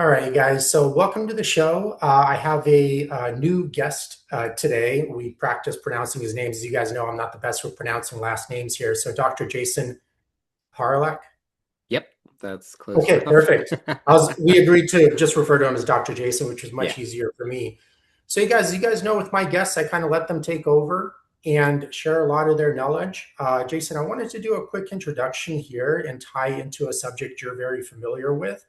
All right, guys. So, welcome to the show. I have a new guest today. We practice pronouncing his names. As you guys know, I'm not the best with pronouncing last names here. So, Dr. Jason Hawrelak. Yep, that's close Okay, enough. perfect. We agreed to just refer to him as Dr. Jason, which is Yeah. much easier for me. So, you guys know with my guests, I kind of let them take over and share a lot of their knowledge. Jason, I wanted to do a quick introduction here and tie into a subject you're very familiar with.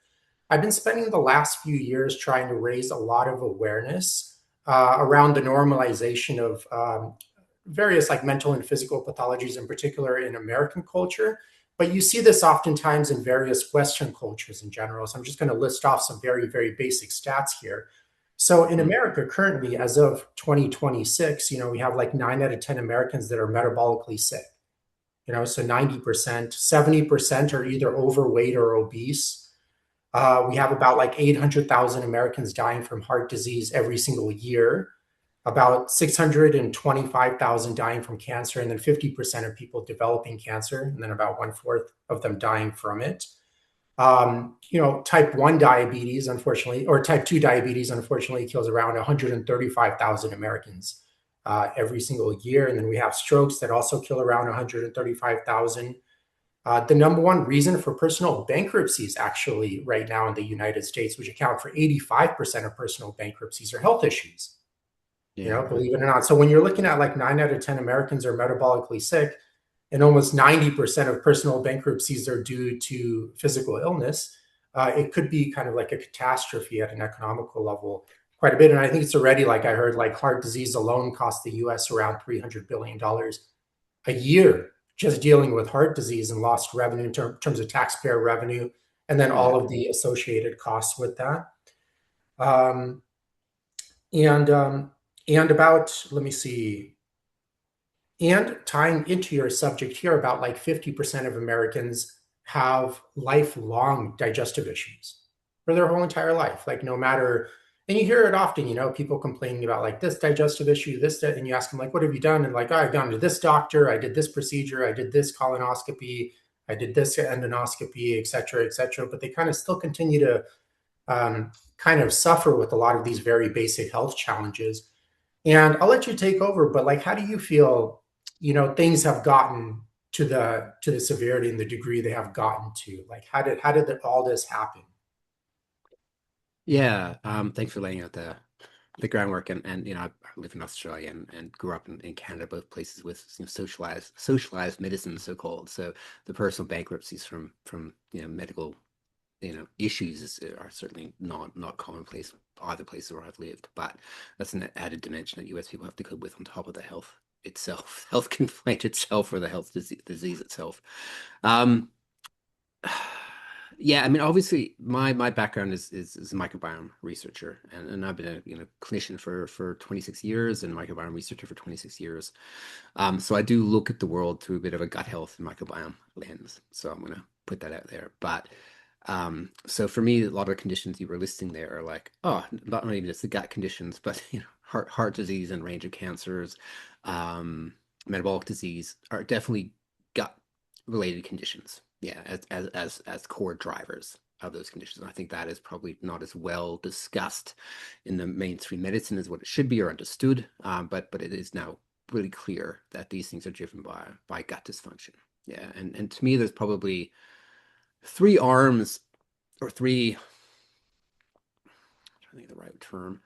I've been spending the last few years trying to raise a lot of awareness around the normalization of various like mental and physical pathologies, in particular in American culture. But you see this oftentimes in various Western cultures in general. So I'm just going to list off some very, very basic stats here. So in Mm. America currently, as of 2026, we have like 9 out of 10 Americans that are metabolically sick. So 90%, 70% are either overweight or obese. We have about like 800,000 Americans dying from heart disease every single year, about 625,000 dying from cancer, and then 50% of people developing cancer, and then about one fourth of them dying from it. Type 1 diabetes, unfortunately, or type 2 diabetes, unfortunately, kills around 135,000 Americans every single year. And then we have strokes that also kill around 135,000. The number one reason for personal bankruptcies, actually, right now in the United States, which account for 85% of personal bankruptcies, are health issues. Yeah, right. Believe it or not. So when you're looking at like 9 out of 10 Americans are metabolically sick, and almost 90% of personal bankruptcies are due to physical illness, it could be kind of like a catastrophe at an economical level quite a bit. And I think it's already, like I heard, like heart disease alone costs the US around $300 billion a year just dealing with heart disease and lost revenue in terms of taxpayer revenue, and then Yeah. all of the associated costs with that. Um, and about let me see, and tying into your subject here, about like 50% of Americans have lifelong digestive issues for their whole entire life. Like no matter, and you hear it often, people complaining about like this digestive issue, this, that, and you ask them like, what have you done? And like, oh, I've gone to this doctor, I did this procedure, I did this colonoscopy, I did this endoscopy, et cetera, et cetera. But they kind of still continue to kind of suffer with a lot of these very basic health challenges. And I'll let you take over, but like, how do you feel, things have gotten to the severity and the degree they have gotten to? Like, how did all this happen? Yeah. Thanks for laying out the groundwork and I live in Australia and grew up in Canada, both places with socialized medicine, so called. So the personal bankruptcies from medical issues are certainly not commonplace either place where I've lived. But that's an added dimension that US people have to cope with on top of the health itself, health complaint itself, or the health disease itself. Um, Yeah, I mean, obviously, my background is a microbiome researcher, and I've been a clinician for 26 years and microbiome researcher for 26 years. So I do look at the world through a bit of a gut health and microbiome lens. So I'm gonna put that out there. But so for me, a lot of conditions you were listing there are like, oh, not even just the gut conditions, but heart disease and range of cancers, metabolic disease are definitely gut related conditions. Yeah, as core drivers of those conditions. And I think that is probably not as well discussed in the mainstream medicine as what it should be or understood. But it is now really clear that these things are driven by gut dysfunction. Yeah, and to me, there's probably three arms or three. I think the right term.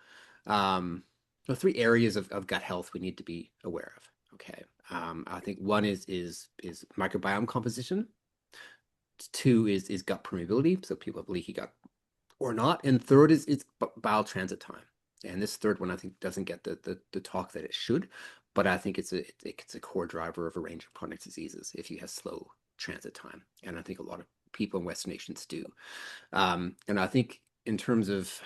Or three areas of gut health we need to be aware of. Okay. I think one is microbiome composition. Two is gut permeability, so people have leaky gut or not. And third is bowel transit time. And this third one I think doesn't get the talk that it should, but I think it's a core driver of a range of chronic diseases if you have slow transit time. And I think a lot of people in Western nations do. And I think in terms of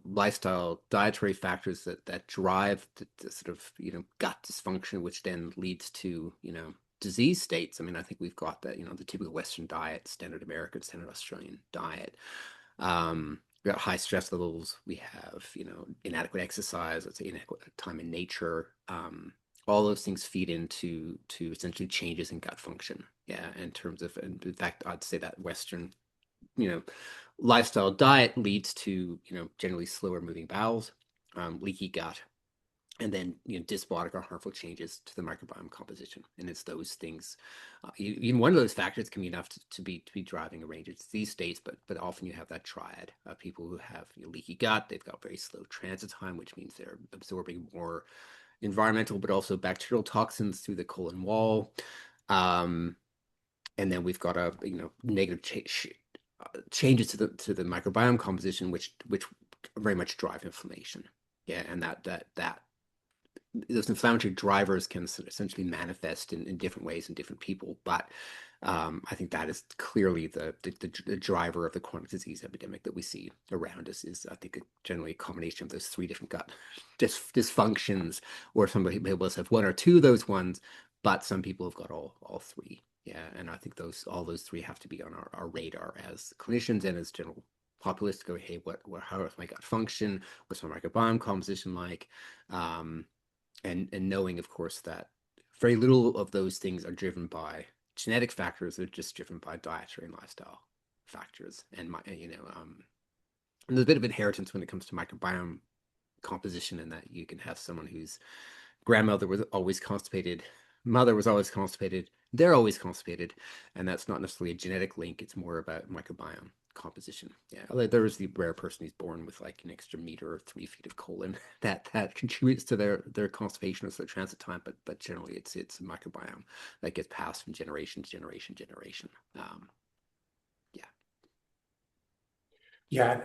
lifestyle dietary factors that drive the sort of gut dysfunction, which then leads to disease states. I mean, I think we've got that the typical Western diet, standard American, standard Australian diet. We got high stress levels. We have inadequate exercise. Let's say inadequate time in nature. All those things feed into essentially changes in gut function. Yeah, in terms of, and in fact, I'd say that Western you know, Lifestyle diet leads to, generally slower moving bowels, leaky gut, and then dysbiotic or harmful changes to the microbiome composition. And it's those things. Even one of those factors can be enough to be driving a range of disease states, but often you have that triad. People who have leaky gut, they've got very slow transit time, which means they're absorbing more environmental but also bacterial toxins through the colon wall. Um, and then we've got a negative changes to the microbiome composition, which very much drive inflammation. Yeah, and that those inflammatory drivers can essentially manifest in different ways in different people. But I think that is clearly the driver of the chronic disease epidemic that we see around us. Is I think generally a combination of those three different gut dysfunctions, or some people have one or two of those ones, but some people have got all three. Yeah, and I think all those three have to be on our radar as clinicians and as general populace to go, hey, how is my gut function? What's my microbiome composition like? And knowing, of course, that very little of those things are driven by genetic factors; they're just driven by dietary and lifestyle factors. And there's a bit of inheritance when it comes to microbiome composition, in that you can have someone whose grandmother was always constipated, mother was always constipated, they're always constipated, and that's not necessarily a genetic link. It's more about microbiome composition. Yeah, although there is the rare person who's born with like an extra meter or 3 feet of colon that contributes to their constipation or their transit time, but generally it's a microbiome that gets passed from generation to generation to generation. Yeah. Yeah.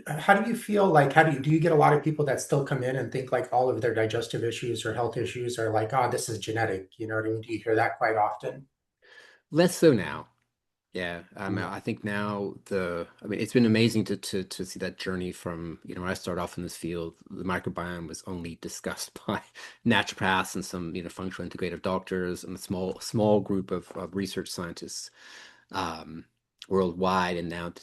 How do you feel like, do you get a lot of people that still come in and think like all of their digestive issues or health issues are like, oh, this is genetic? You know what I mean? Do you hear that quite often? Less so now. Yeah, Mm. I think now I mean, it's been amazing to see that journey from, when I started off in this field, the microbiome was only discussed by naturopaths and some, functional integrative doctors and a small group of research scientists um, worldwide. And now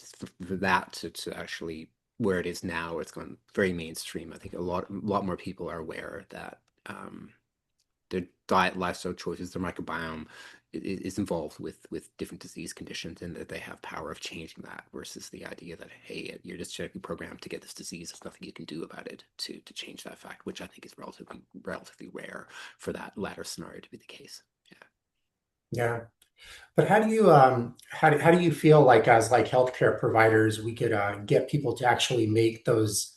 for that to actually where it is now, it's gone very mainstream. I think a lot more people are aware that their diet, lifestyle choices, their microbiome is involved with different disease conditions, and that they have power of changing that, versus the idea that, hey, you're just genetically programmed to get this disease. There's nothing you can do about it to change that fact, which I think is relatively rare for that latter scenario to be the case. Yeah. Yeah. But how do you feel like as like healthcare providers we could get people to actually make those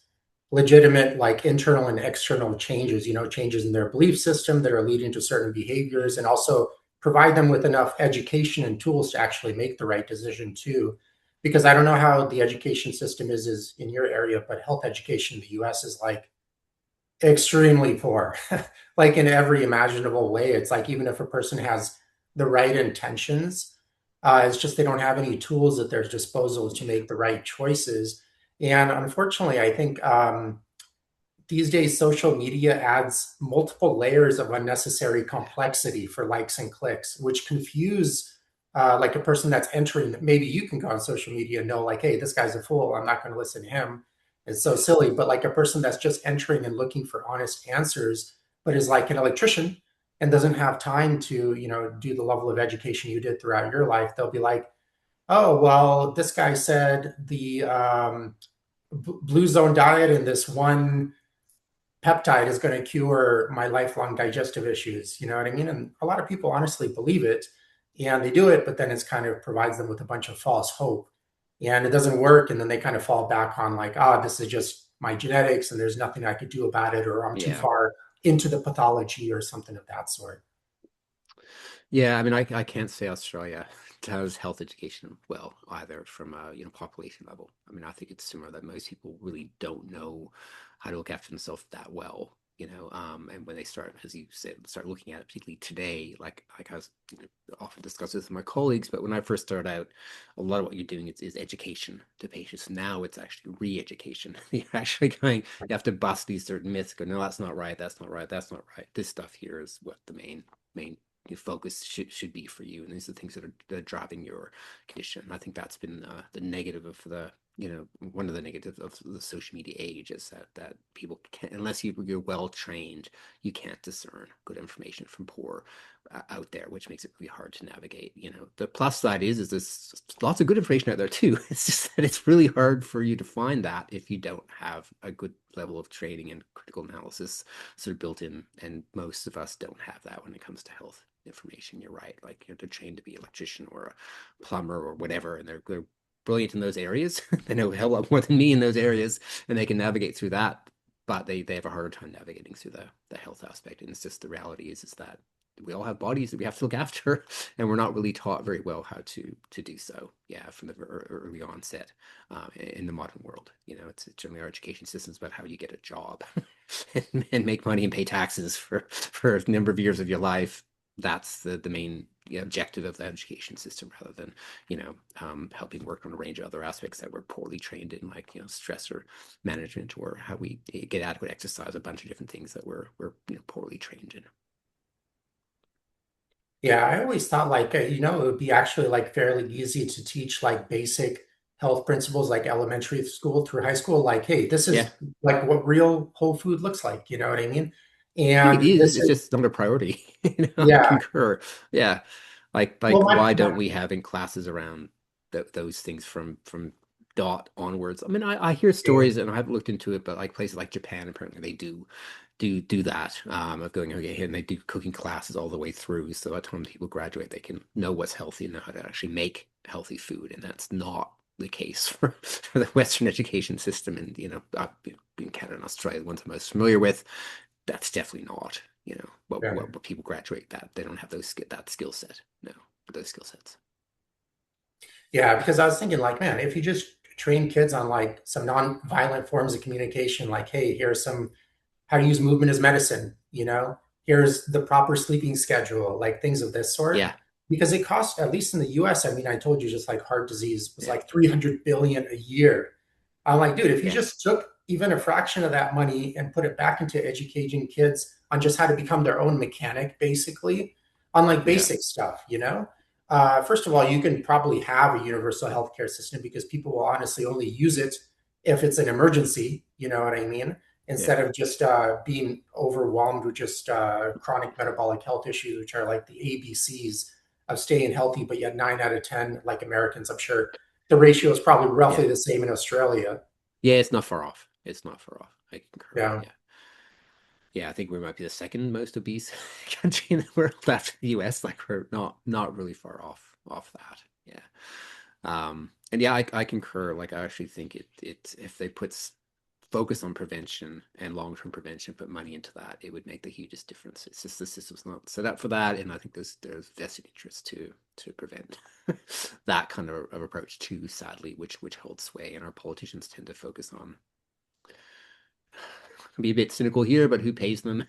legitimate like internal and external changes, changes in their belief system that are leading to certain behaviors, and also provide them with enough education and tools to actually make the right decision too. Because I don't know how the education system is in your area, but health education in the US is like extremely poor, like in every imaginable way. It's like even if a person has the right intentions, it's just they don't have any tools at their disposal to make the right choices. And unfortunately, I think these days social media adds multiple layers of unnecessary Yeah. complexity for likes and clicks, which confuse like a person that's entering. Maybe you can go on social media and know like, hey, this guy's a fool, I'm not going to listen to him, it's so Yeah. silly. But like a person that's just entering and looking for honest answers, but is like an electrician and doesn't have time to do the level of education you did throughout your life, they'll be like, oh well, this guy said the blue zone diet and this one peptide is going to cure my lifelong digestive issues. You know what I mean? And a lot of people honestly believe it and they do it, but then it's kind of provides them with a bunch of false hope and it doesn't work. And then they kind of fall back on like, ah, this is just my genetics and there's nothing I could do about it, or I'm too Yeah. far into the pathology or something of that sort. Yeah, I mean, I can't say Australia does health education well either from a population level. I mean, I think it's similar that most people really don't know how to look after themselves that well, and when they start, as you said, start looking at it, particularly today, like I was often discuss this with my colleagues, but when I first started out, a lot of what you're doing is education to patients. Now it's actually re-education. You're actually going, you have to bust these certain myths, go, no, that's not right, that's not right, that's not right. This stuff here is what the main your focus should be for you, and these are the things that are driving your condition. And I think that's been the negative of one of the negatives of the social media age is that people can't, unless you're well trained, you can't discern good information from poor out there, which makes it really hard to navigate. The plus side is there's lots of good information out there too. It's just that it's really hard for you to find that if you don't have a good level of training and critical analysis sort of built in, and most of us don't have that when it comes to health information. You're right. Like, they're trained to be an electrician or a plumber or whatever, and they're brilliant in those areas. They know a hell lot more than me in those areas, and they can navigate through that. But they have a harder time navigating through the health aspect. And it's just the reality is that we all have bodies that we have to look after, and we're not really taught very well how to do so. Yeah, from the early onset, in the modern world. It's generally our education systems about how you get a job and make money and pay taxes for a number of years of your life. That's the main objective of the education system, rather than helping work on a range of other aspects that we're poorly trained in, like stress or management, or how we get adequate exercise, a bunch of different things that we're poorly trained in. Yeah, I always thought like, it would be actually like fairly easy to teach like basic health principles like elementary school through high school. Like, hey, this Yeah, is like what real whole food looks like, you know what I mean? I think it And is. this It's is, just not a priority. I yeah. concur. Yeah, like Well, why don't we have in classes around those things from dot onwards? I mean, I hear stories and I haven't looked into it, but like places like Japan, apparently they do that, of going okay, and they do cooking classes all the way through. So by the time people graduate, they can know what's healthy and know how to actually make healthy food, and that's not the case for the Western education system. And in Canada and Australia, the ones I'm most familiar with, that's definitely not, yeah. what people graduate, that they don't have that skill set. No, those skill sets. Yeah, because I was thinking like, man, if you just train kids on like some non-violent forms of communication, like, hey, here's some how to use movement as medicine, here's the proper sleeping schedule, like things of this sort. Yeah, Because it costs, at least in the US, I mean, I told you just like heart disease was yeah, like 300 billion a year. I'm like, dude, if you yeah, just took even a fraction of that money and put it back into educating kids on just how to become their own mechanic, basically, on like yeah, basic stuff, first of all, you can probably have a universal healthcare system because people will honestly only use it if it's an emergency, you know what I mean? yeah, Instead of just being overwhelmed with just chronic metabolic health issues, which are like the ABCs of staying healthy, but yet 9 out of 10, like Americans, I'm sure the ratio is probably yeah, roughly the same in Australia. yeah. It's not far off. It's not far off. I concur. Yeah. Yeah. Yeah, I think we might be the second most obese country in the world after the US. Like, we're not really far off that. Yeah. And yeah, I concur. Like, I actually think it if they focus on prevention and long-term prevention, put money into that, it would make the hugest difference. It's just the system's not set up for that, and I think there's vested interest to prevent that kind of approach too, sadly, which holds sway, and our politicians tend to focus on, be a bit cynical here, but who pays them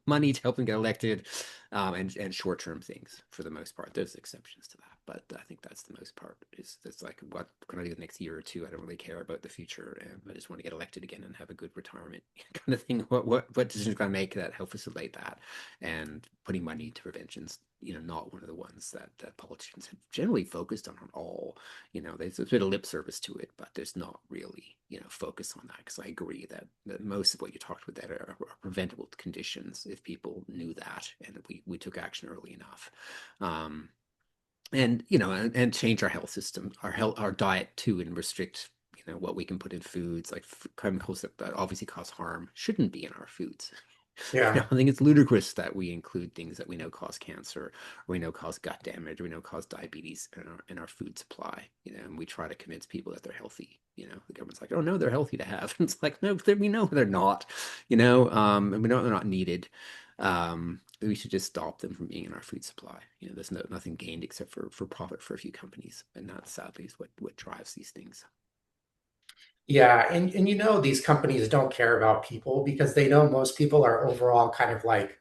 money to help them get elected, and short-term things for the most part. There's exceptions to that, but I think that's the most part. Is that's like, what can I do the next year or two? I don't really care about the future, and I just want to get elected again and have a good retirement kind of thing. What decisions can I make that help facilitate that? And putting money to preventions, not one of the ones that politicians have generally focused on at all. There's a bit of lip service to it, but there's not really, focus on that, because I agree that most of what you talked about that are preventable conditions if people knew that, and we took action early enough. And change our health system, our diet too, and restrict what we can put in foods, like chemicals that obviously cause harm shouldn't be in our foods. Yeah. I think it's ludicrous that we include things that we know cause cancer, or we know cause gut damage, or we know cause diabetes in our food supply. And we try to convince people that they're healthy. The government's like, oh no, they're healthy to have. And it's like, no, we know they're not. And we know they're not needed. We should just stop them from being in our food supply. There's nothing gained except for profit for a few companies, and that sadly is what drives these things. Yeah. And these companies don't care about people because they know most people are overall kind of like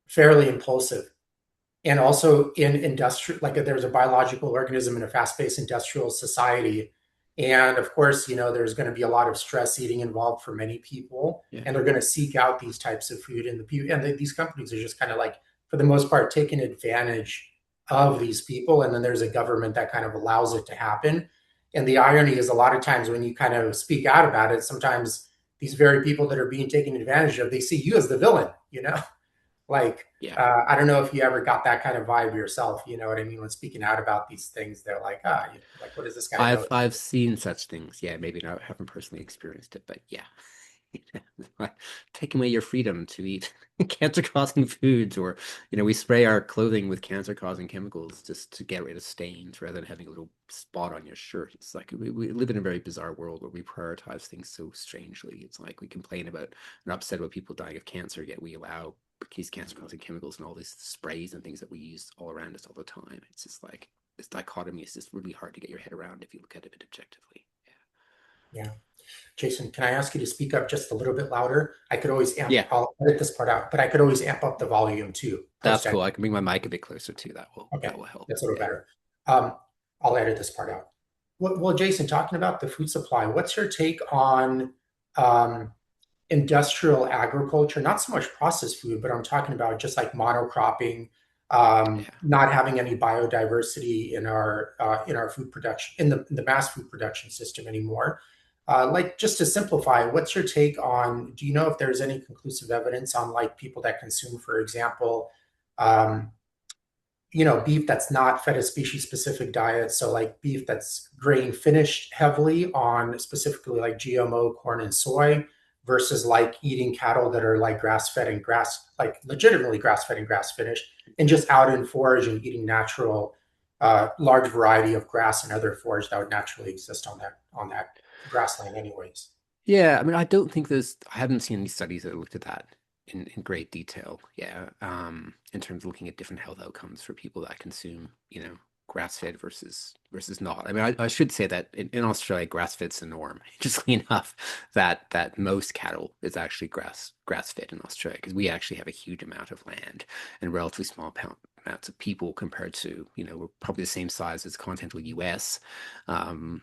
fairly impulsive. And also in industrial, like there's a biological organism in a fast-paced industrial society. And of course, there's going to be a lot of stress eating involved for many people, Yeah, and they're going to seek out these types of food. And these companies are just kind of like, for the most part, taking advantage of yeah, these people. And then there's a government that kind of allows it to happen. And the irony is, a lot of times when you kind of speak out about it, sometimes these very people that are being taken advantage of, they see you as the villain, you know? Like, Yeah. I don't know if you ever got that kind of vibe yourself, you know what I mean? When speaking out about these things, they're like, like, what does this guy know? I've seen such things. Yeah, maybe not haven't personally experienced it, but yeah. Like, taking away your freedom to eat cancer-causing foods, or we spray our clothing with cancer-causing chemicals just to get rid of stains rather than having a little spot on your shirt. It's like we live in a very bizarre world where we prioritize things so strangely. It's like we complain about and upset about people dying of cancer, yet we allow these cancer-causing chemicals and all these sprays and things that we use all around us all the time. It's just like this dichotomy is just really hard to get your head around if you look at it objectively. Yeah. Jason, can I ask you to speak up just a little bit louder? I could always Yeah, I'll edit this part out, but I could always amp up the volume too, that's post edit. cool. I can bring my mic a bit closer too. Okay, That will help. that's a little Yeah. better. I'll edit this part out. Well, Jason, talking about the food supply, what's your take on um, industrial agriculture? Not so much processed food, but I'm talking about just like monocropping, Yeah. not having any biodiversity in our food production, in the mass food production system anymore. Like, just to simplify, what's your take on? Do you know if there's any conclusive evidence on like people that consume, for example, um, beef that's not fed a species specific diet. So like beef that's grain finished heavily on specifically like GMO corn and soy versus like eating cattle that are like grass fed and grass, like legitimately grass fed and grass finished and just out in forage and eating natural, large variety of grass and other forage that would naturally exist on that grassland anyways. Yeah, I mean, I haven't seen any studies that looked at that in great detail. Yeah. In terms of looking at different health outcomes for people that consume, grass-fed versus not. I mean, I should say that in Australia, grass-fed's the norm. Interestingly enough, that most cattle is actually grass-fed in Australia because we actually have a huge amount of land and relatively small amounts of people compared to, we're probably the same size as continental US. Um,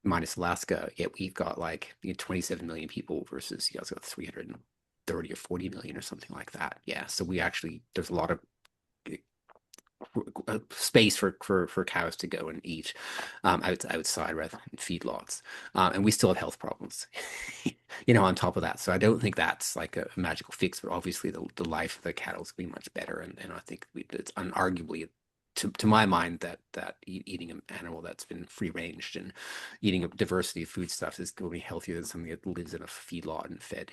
Minus Alaska, yet we've got like 27 million people versus you guys got 330 or 40 million or something like that. Yeah, so we actually there's a lot of space for cows to go and eat outside rather than feedlots, and we still have health problems, on top of that. So I don't think that's like a magical fix, but obviously the life of the cattle is going to be much better, and I think it's unarguably to my mind that eating an animal that's been free ranged and eating a diversity of foodstuffs is going to be healthier than something that lives in a feedlot and fed,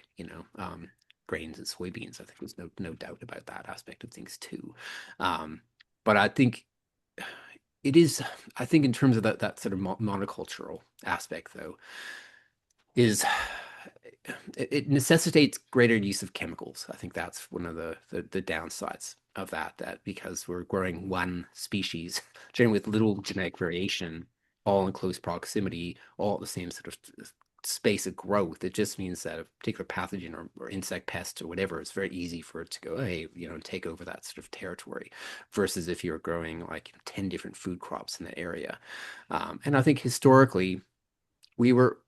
grains and soybeans. I think there's no doubt about that aspect of things too. Um, but I think it is, I think in terms of that sort of monocultural aspect, though, is it necessitates greater use of chemicals. I think that's one of the downsides of that because we're growing one species, generally with little genetic variation, all in close proximity, all at the same sort of space of growth. It just means that a particular pathogen or insect pest or whatever, it's very easy for it to go, hey, take over that sort of territory versus if you're growing like 10 different food crops in that area. And I think historically, we were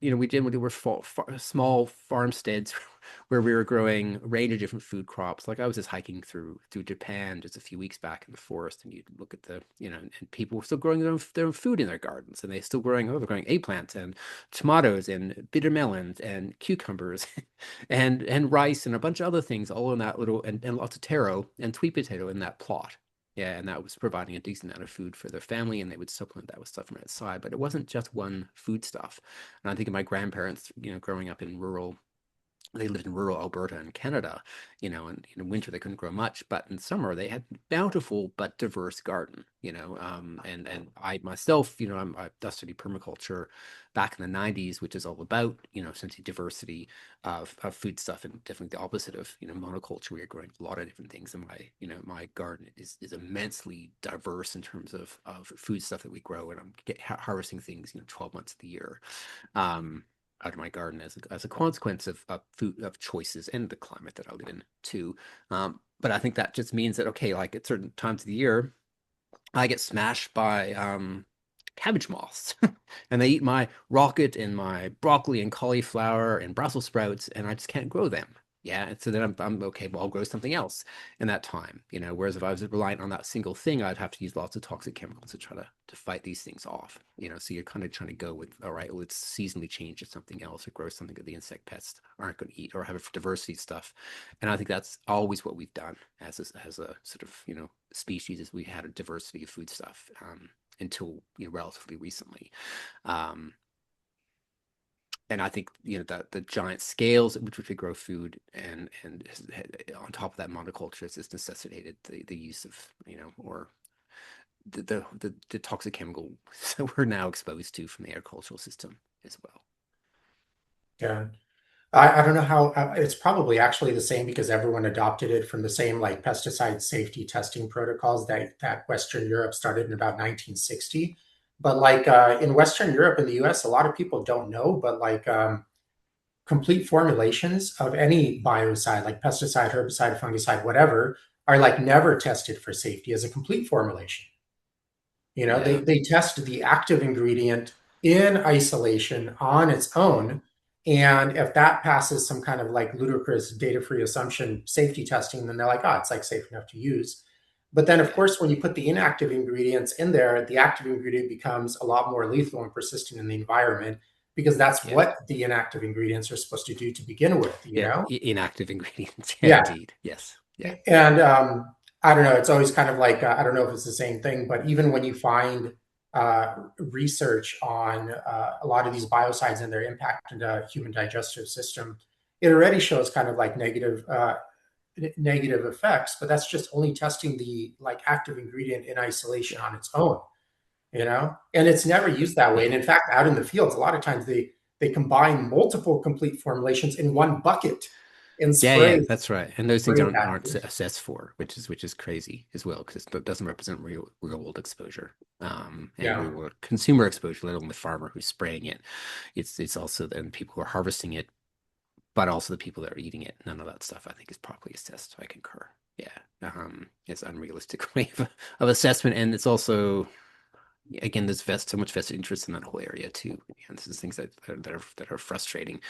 small farmsteads where we were growing a range of different food crops. Like I was just hiking through Japan just a few weeks back in the forest, and you'd look at and people were still growing their own food in their gardens, and they're growing eggplants and tomatoes and bitter melons and cucumbers and rice and a bunch of other things, all in that little and lots of taro and sweet potato in that plot. Yeah, and that was providing a decent amount of food for their family, and they would supplement that with stuff from outside. But it wasn't just one food stuff. And I think of my grandparents, growing up in they lived in rural Alberta in Canada, and in winter they couldn't grow much, but in summer they had bountiful but diverse garden, and I myself, I studied permaculture back in the 90s, which is all about, essentially diversity of food stuff and definitely the opposite of, monoculture. We are growing a lot of different things, and my garden is immensely diverse in terms of food stuff that we grow, and I'm harvesting things, 12 months of the year. Out of my garden as a consequence of food of choices and the climate that I live in too. But I think that just means that okay, like at certain times of the year, I get smashed by cabbage moths, and they eat my rocket and my broccoli and cauliflower and Brussels sprouts, and I just can't grow them. Yeah, and so then I'm okay. Well, I'll grow something else in that time, Whereas if I was reliant on that single thing, I'd have to use lots of toxic chemicals to try to fight these things off, So you're kind of trying to go with, all right, well, let's seasonally change to something else or grow something that the insect pests aren't going to eat or have a diversity of stuff. And I think that's always what we've done as a sort of species is we had a diversity of food stuff until relatively recently. Um, and I think the giant scales at which we grow food and on top of that monoculture has necessitated the use of or the toxic chemical that we're now exposed to from the agricultural system as well. Yeah. I don't know how it's probably actually the same because everyone adopted it from the same like pesticide safety testing protocols that Western Europe started in about 1960. But like in Western Europe and the US, a lot of people don't know, but like complete formulations of any biocide, like pesticide, herbicide, fungicide, whatever, are like never tested for safety as a complete formulation. Yeah, They test the active ingredient in isolation on its own. And if that passes some kind of like ludicrous data free assumption safety testing, then they're like, oh, it's like safe enough to use. But then, of yeah, course, when you put the inactive ingredients in there, the active ingredient becomes a lot more lethal and persistent in the environment because that's yeah, what the inactive ingredients are supposed to do to begin with, you yeah. know? Inactive ingredients. Yeah, Yeah. indeed. Yes. Yeah, And I don't know, it's always kind of like, I don't know if it's the same thing, but even when you find research on a lot of these biocides and their impact on the human digestive system, it already shows kind of like negative effects, but that's just only testing the like active ingredient in isolation yeah, on its own, you know? And it's never used that way. yeah. And in fact, out in the fields, a lot of times they combine multiple complete formulations in one bucket and Yeah, spray yeah, that's right. And those things spray aren't that. assessed for, which is crazy as well, because it doesn't represent real world exposure, and Yeah. real world consumer exposure, let alone the farmer who's spraying it. It's also then people who are harvesting it, but also the people that are eating it. None of that stuff I think is properly assessed. I concur. Yeah, it's unrealistic way of assessment, and it's also again there's so much vested interest in that whole area too. And this is things that are frustrating.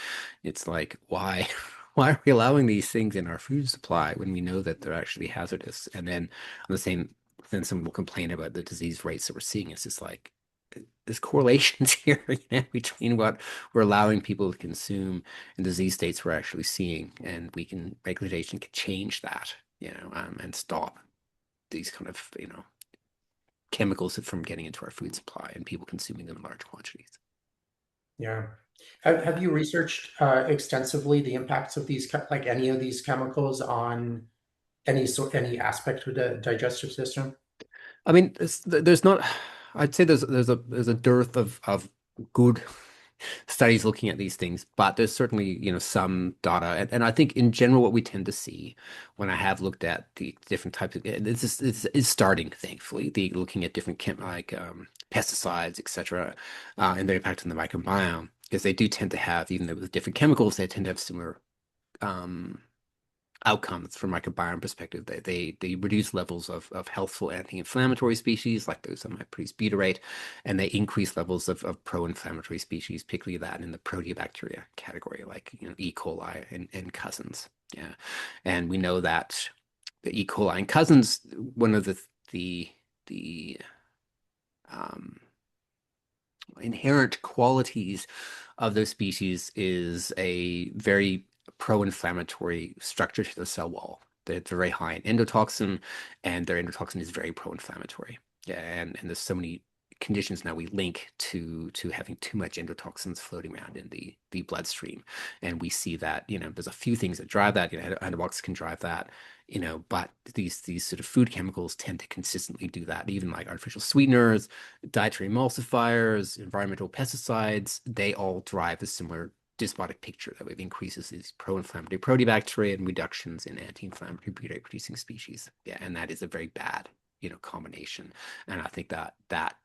It's like, why why are we allowing these things in our food supply when we know that they're actually hazardous? And then on the same, then someone will complain about the disease rates that we're seeing. It's just like there's correlations here, between what we're allowing people to consume and disease states we're actually seeing, and regulation can change that, and stop these kind of chemicals from getting into our food supply and people consuming them in large quantities. Yeah. Have you researched extensively the impacts of these, like any of these chemicals on any aspect of the digestive system? I mean, there's not. I'd say there's a dearth of good studies looking at these things, but there's certainly some data, and I think in general what we tend to see when I have looked at the different types of it's starting thankfully the looking at different like pesticides, etc., and their impact on the microbiome because they do tend to have even though with different chemicals they tend to have similar um, outcomes from microbiome perspective. They reduce levels of healthful anti-inflammatory species like those that might produce butyrate, and they increase levels of pro-inflammatory species, particularly that in the proteobacteria category, like E. coli and cousins. Yeah, and we know that the E. coli and cousins, one of the um, inherent qualities of those species is a very pro-inflammatory structure to the cell wall. They're very high in endotoxin, and their endotoxin is very pro-inflammatory. Yeah, and there's so many conditions now we link to having too much endotoxins floating around in the bloodstream, and we see that there's a few things that drive that. Antibiotics can drive that, but these sort of food chemicals tend to consistently do that. Even like artificial sweeteners, dietary emulsifiers, environmental pesticides, they all drive a similar dysbiotic picture that we've increases these pro-inflammatory proteobacteria and reductions in anti-inflammatory butyrate producing species. Yeah, and that is a very bad, combination. And I think that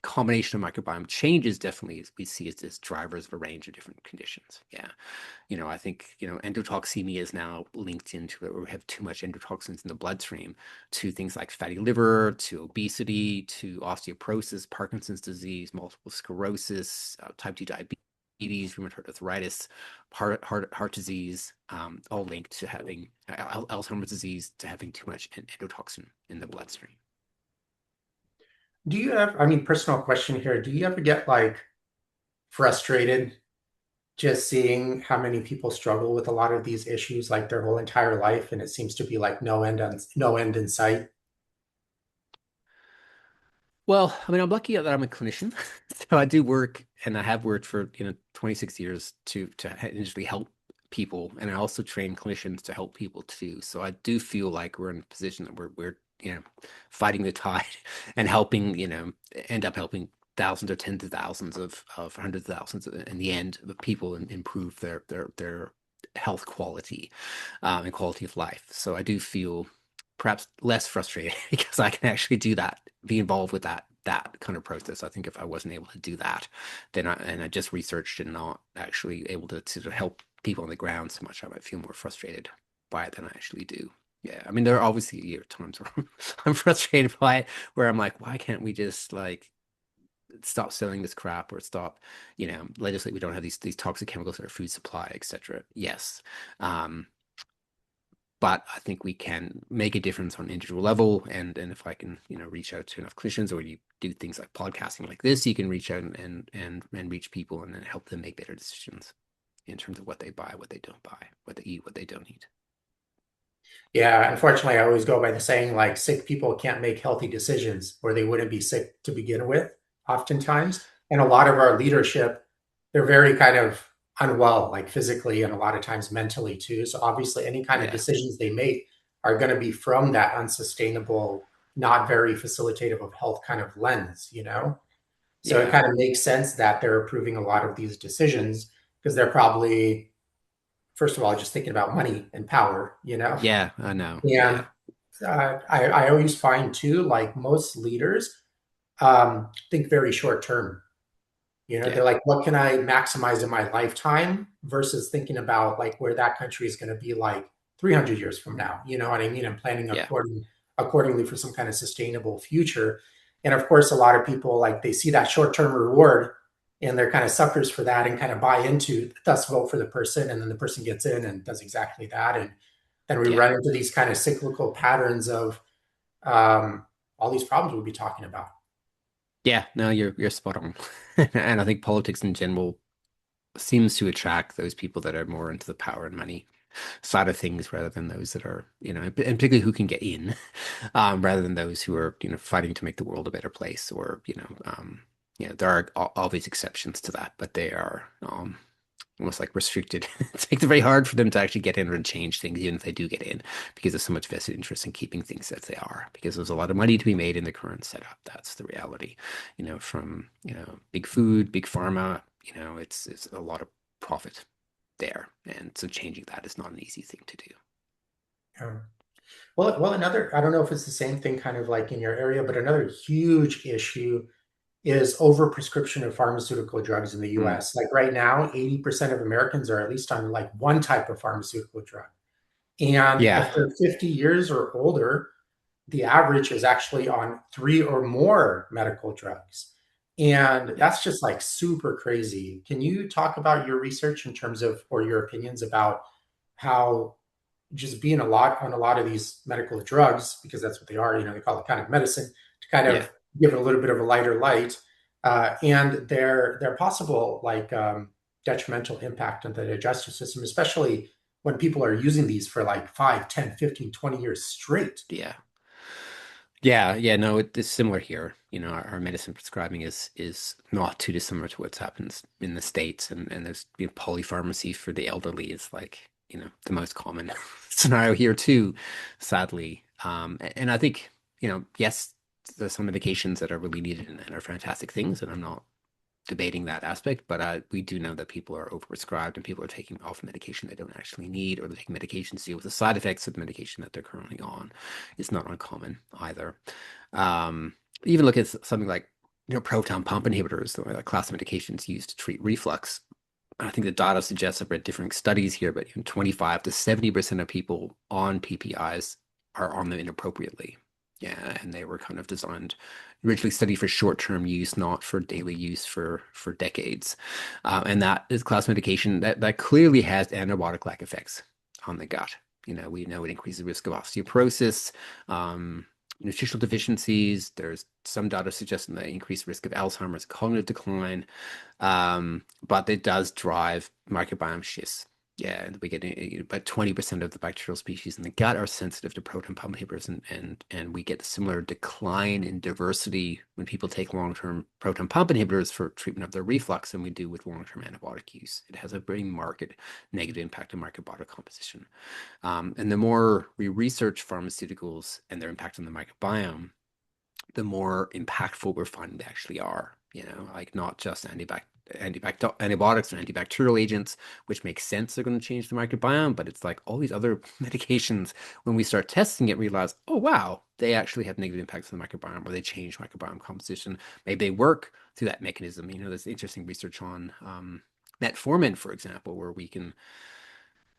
combination of microbiome changes definitely we see as drivers of a range of different conditions. Yeah. I think, endotoxemia is now linked into it, where we have too much endotoxins in the bloodstream to things like fatty liver, to obesity, to osteoporosis, Parkinson's disease, multiple sclerosis, type 2 diabetes, rheumatoid arthritis, heart disease, all linked to having Alzheimer's disease, to having too much endotoxin in the bloodstream. Do you have, I mean, personal question here, do you ever get like frustrated just seeing how many people struggle with a lot of these issues like their whole entire life and it seems to be like no end in sight? Well, I mean, I'm lucky that I'm a clinician, so I do work, and I have worked for 26 years to initially help people, and I also train clinicians to help people too. So I do feel like we're in a position that we're fighting the tide and helping end up helping thousands or tens of thousands of hundreds of thousands in the end of people and improve their health quality and quality of life. So I do feel perhaps less frustrated because I can actually do that, be involved with that kind of process. I think if I wasn't able to do that, then I just researched and not actually able to help people on the ground so much, I might feel more frustrated by it than I actually do. Yeah, I mean, there are obviously times where I'm frustrated by it, where I'm like, why can't we just like stop selling this crap or stop, legislate we don't have these toxic chemicals in our food supply, etc. Yes. Um, but I think we can make a difference on an individual level. And if I can, reach out to enough clinicians, or you do things like podcasting like this, you can reach out and reach people and then help them make better decisions in terms of what they buy, what they don't buy, what they eat, what they don't eat. Yeah, unfortunately, I always go by the saying like sick people can't make healthy decisions or they wouldn't be sick to begin with, oftentimes. And a lot of our leadership, they're very kind of unwell, like physically and a lot of times mentally too. So obviously, any kind of Yeah, decisions they make are going to be from that unsustainable, not very facilitative of health kind of lens. So it yeah, kind of makes sense that they're approving a lot of these decisions because they're probably, first of all, just thinking about money and power. yeah. I know. And Yeah, I always find too, like most leaders think very short term. They're yeah, like, what can I maximize in my lifetime versus thinking about like where that country is going to be like 300 years from now. You know what I mean? And planning yeah, accordingly for some kind of sustainable future. And of course, a lot of people like they see that short term reward and they're kind of suckers for that and kind of buy into, thus vote for the person. And then the person gets in and does exactly that. And then we yeah. run into these kind of cyclical patterns of um, all these problems we'll be talking about. Yeah, no, you're spot on. And I think politics in general seems to attract those people that are more into the power and money side of things rather than those that are, and particularly who can get in, rather than those who are, fighting to make the world a better place, or, there are obvious exceptions to that, but they are almost like restricted. It's like very hard for them to actually get in and change things, even if they do get in, because there's so much vested interest in keeping things as they are, because there's a lot of money to be made in the current setup. That's the reality, from, big food, big pharma, it's a lot of profit there. And so changing that is not an easy thing to do. Um, well, another, I don't know if it's the same thing kind of like in your area, but another huge issue is overprescription of pharmaceutical drugs in the Mm, US. Like right now, 80% of Americans are at least on like one type of pharmaceutical drug. And yeah, if they're 50 years or older, the average is actually on three or more medical drugs. And yeah, that's just like super crazy. Can you talk about your research in terms of, or your opinions about how just being a lot on a lot of these medical drugs, because that's what they are, they call it kind of medicine, to kind yeah, of give it a little bit of a lighter light, and their possible like detrimental impact on the digestive system, especially when people are using these for like 5, 10, 15, 20 years straight. yeah. Yeah, no, it's similar here. Our medicine prescribing is not too dissimilar to what's happens in the States, and there's polypharmacy for the elderly is like, the most common scenario here too, sadly. And I think, yes, there's some medications that are really needed and are fantastic things, and I'm not debating that aspect, but we do know that people are overprescribed and people are taking off medication they don't actually need, or they're taking medication to deal with the side effects of the medication that they're currently on. It's not uncommon either. Even look at something like proton pump inhibitors, the class of medications used to treat reflux. I think the data suggests, I've read different studies here, but 25 to 70% of people on PPIs are on them inappropriately. Yeah, and they were kind of designed originally studied for short-term use, not for daily use for decades. And that is class medication that clearly has antibiotic-like effects on the gut. We know it increases the risk of osteoporosis, um, nutritional deficiencies. There's some data suggesting that increased risk of Alzheimer's, cognitive decline, but it does drive microbiome shifts. Yeah, we get about 20% of the bacterial species in the gut are sensitive to proton pump inhibitors, and we get a similar decline in diversity when people take long-term proton pump inhibitors for treatment of their reflux than we do with long-term antibiotic use. It has a very marked negative impact on microbiota composition. And the more we research pharmaceuticals and their impact on the microbiome, the more impactful we're finding they actually are. Like not just antibiotics or antibacterial agents, which makes sense they're going to change the microbiome, but it's like all these other medications, when we start testing it, realize, oh, wow, they actually have negative impacts on the microbiome or they change microbiome composition. Maybe they work through that mechanism. There's interesting research on metformin, for example, where we can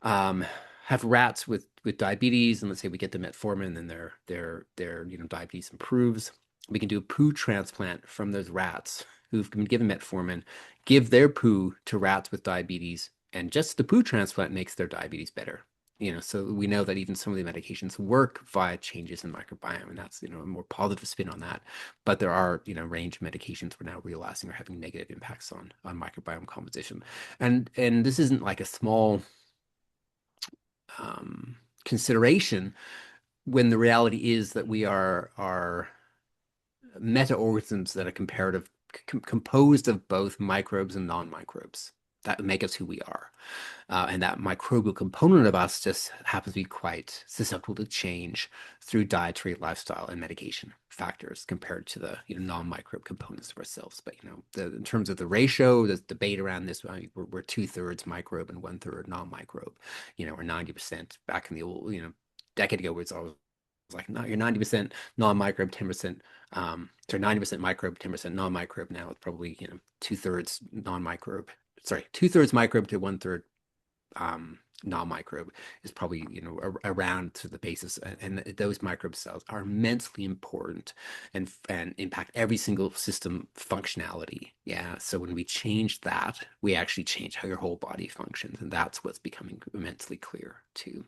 have rats with diabetes, and let's say we get them metformin, and their diabetes improves. We can do a poo transplant from those rats who've been given metformin, give their poo to rats with diabetes, and just the poo transplant makes their diabetes better. So we know that even some of the medications work via changes in microbiome, and that's a more positive spin on that. But there are range of medications we're now realizing are having negative impacts on microbiome composition, and this isn't like a small consideration when the reality is that we are meta-organisms that are composed of both microbes and non-microbes that make us who we are. And that microbial component of us just happens to be quite susceptible to change through dietary, lifestyle, and medication factors compared to the non-microbe components of ourselves. But in terms of the ratio, there's debate around this. We're 2/3 microbe and 1/3 non-microbe. Or 90% back in the old decade ago, it's always like, no, you're 90% non-microbe, 10%, so 90% microbe, 10% non-microbe. Now it's probably 2/3 non-microbe. Sorry, 2/3 microbe to 1/3 non-microbe is probably around to the basis, and those microbe cells are immensely important and impact every single system functionality. Yeah, so when we change that, we actually change how your whole body functions, and that's what's becoming immensely clear too.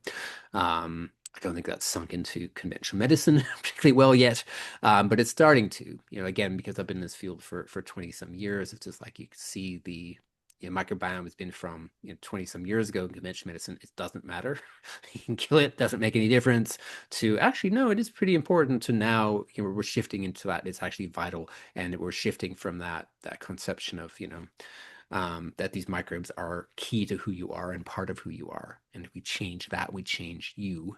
I don't think that's sunk into conventional medicine particularly well yet, but it's starting to. Again, because I've been in this field for 20 some years, it's just like you can see the microbiome has been from 20 some years ago in conventional medicine. It doesn't matter. You can kill it, doesn't make any difference, to actually, no, it is pretty important, to now we're shifting into that. It's actually vital, and we're shifting from that conception of that these microbes are key to who you are and part of who you are. And if we change that, we change you,